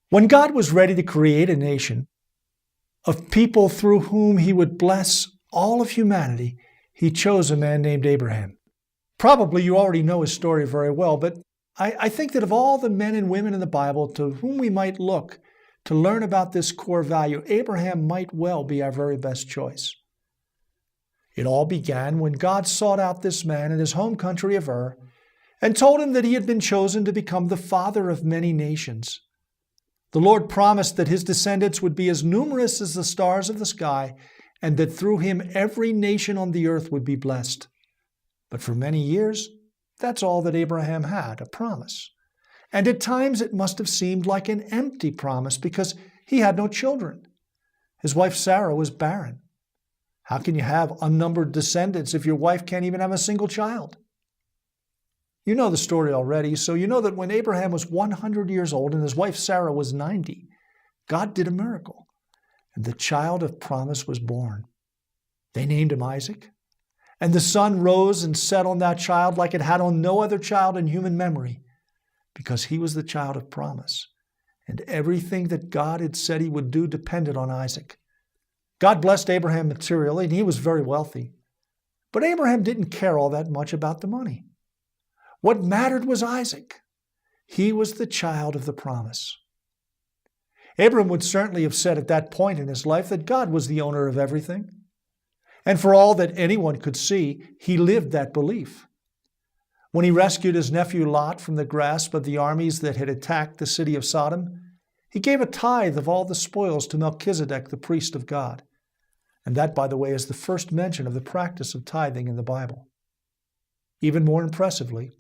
When God was ready to create a nation of people through whom he would bless all of humanity, he chose a man named Abraham. Probably you already know his story very well, but I think that of all the men and women in the Bible to whom we might look to learn about this core value, Abraham might well be our very best choice. It all began when God sought out this man in his home country of Ur and told him that he had been chosen to become the father of many nations. The Lord promised that his descendants would be as numerous as the stars of the sky, and that through him every nation on the earth would be blessed. But for many years, that's all that Abraham had, a promise. And at times it must have seemed like an empty promise because he had no children. His wife Sarah was barren. How can you have unnumbered descendants if your wife can't even have a single child? You know the story already, so you know that when Abraham was 100 years old and his wife Sarah was 90, God did a miracle, and the child of promise was born. They named him Isaac, and the sun rose and set on that child like it had on no other child in human memory, because he was the child of promise, and everything that God had said he would do depended on Isaac. God blessed Abraham materially, and he was very wealthy. But Abraham didn't care all that much about the money. What mattered was Isaac. He was the child of the promise. Abraham would certainly have said at that point in his life that God was the owner of everything. And for all that anyone could see, he lived that belief. When he rescued his nephew Lot from the grasp of the armies that had attacked the city of Sodom, he gave a tithe of all the spoils to Melchizedek, the priest of God. And that, by the way, is the first mention of the practice of tithing in the Bible. Even more impressively,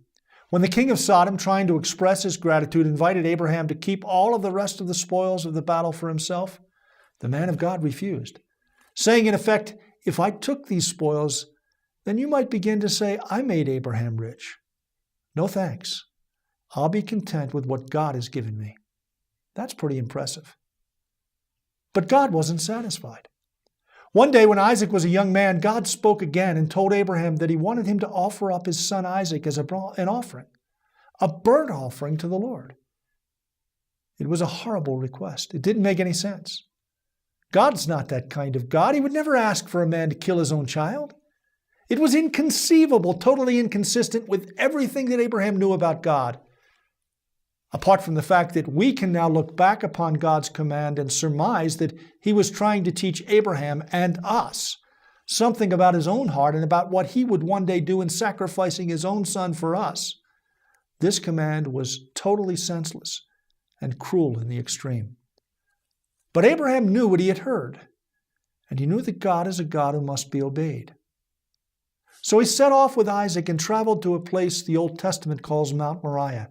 when the king of Sodom, trying to express his gratitude, invited Abraham to keep all of the rest of the spoils of the battle for himself, the man of God refused, saying in effect, "If I took these spoils, then you might begin to say, 'I made Abraham rich.' No thanks. I'll be content with what God has given me." That's pretty impressive. But God wasn't satisfied. One day when Isaac was a young man, God spoke again and told Abraham that he wanted him to offer up his son Isaac as an offering, a burnt offering to the Lord. It was a horrible request. It didn't make any sense. God's not that kind of God. He would never ask for a man to kill his own child. It was inconceivable, totally inconsistent with everything that Abraham knew about God. Apart from the fact that we can now look back upon God's command and surmise that he was trying to teach Abraham and us something about his own heart and about what he would one day do in sacrificing his own son for us, this command was totally senseless and cruel in the extreme. But Abraham knew what he had heard, and he knew that God is a God who must be obeyed. So he set off with Isaac and traveled to a place the Old Testament calls Mount Moriah.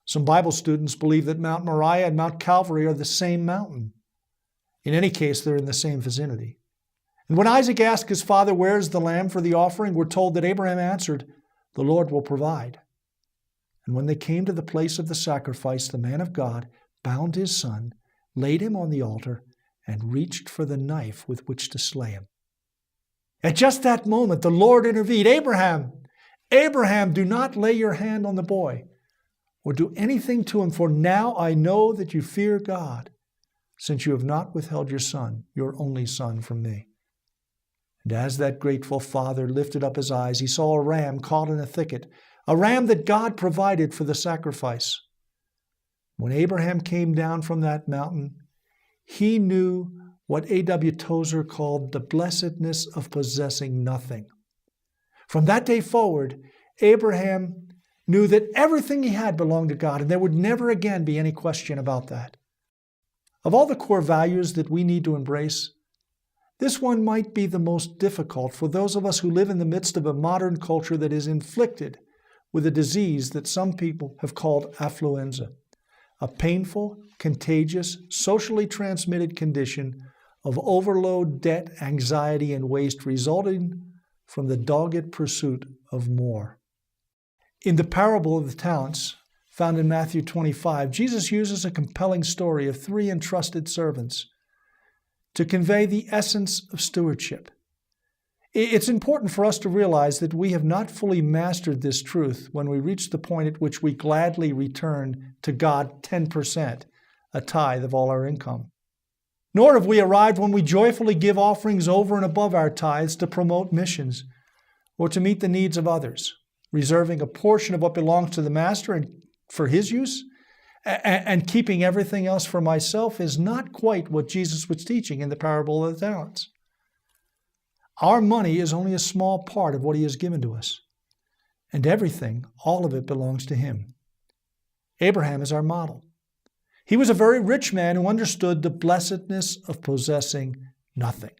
Some Bible students believe that Mount Moriah and Mount Calvary are the same mountain. In any case, they're in the same vicinity. And when Isaac asked his father, "Where is the lamb for the offering?" we're told that Abraham answered, "The Lord will provide." And when they came to the place of the sacrifice, the man of God bound his son, laid him on the altar, and reached for the knife with which to slay him. At just that moment, the Lord intervened. "Abraham, Abraham, do not lay your hand on the boy or do anything to him, for now I know that you fear God, since you have not withheld your son, your only son, from me." And as that grateful father lifted up his eyes, he saw a ram caught in a thicket, a ram that God provided for the sacrifice. When Abraham came down from that mountain, he knew what A.W. Tozer called the blessedness of possessing nothing. From that day forward, Abraham knew that everything he had belonged to God, and there would never again be any question about that. Of all the core values that we need to embrace, this one might be the most difficult for those of us who live in the midst of a modern culture that is inflicted with a disease that some people have called affluenza, a painful, contagious, socially transmitted condition of overload, debt, anxiety, and waste resulting from the dogged pursuit of more. In the parable of the talents, found in Matthew 25, Jesus uses a compelling story of three entrusted servants to convey the essence of stewardship. It's important for us to realize that we have not fully mastered this truth when we reach the point at which we gladly return to God 10% a tithe of all our income. Nor have we arrived when we joyfully give offerings over and above our tithes to promote missions or to meet the needs of others, reserving a portion of what belongs to the master and for his use, and keeping everything else for myself is not quite what Jesus was teaching in the parable of the talents. Our money is only a small part of what he has given to us, and everything, all of it, belongs to him. Abraham is our model. He was a very rich man who understood the blessedness of possessing nothing.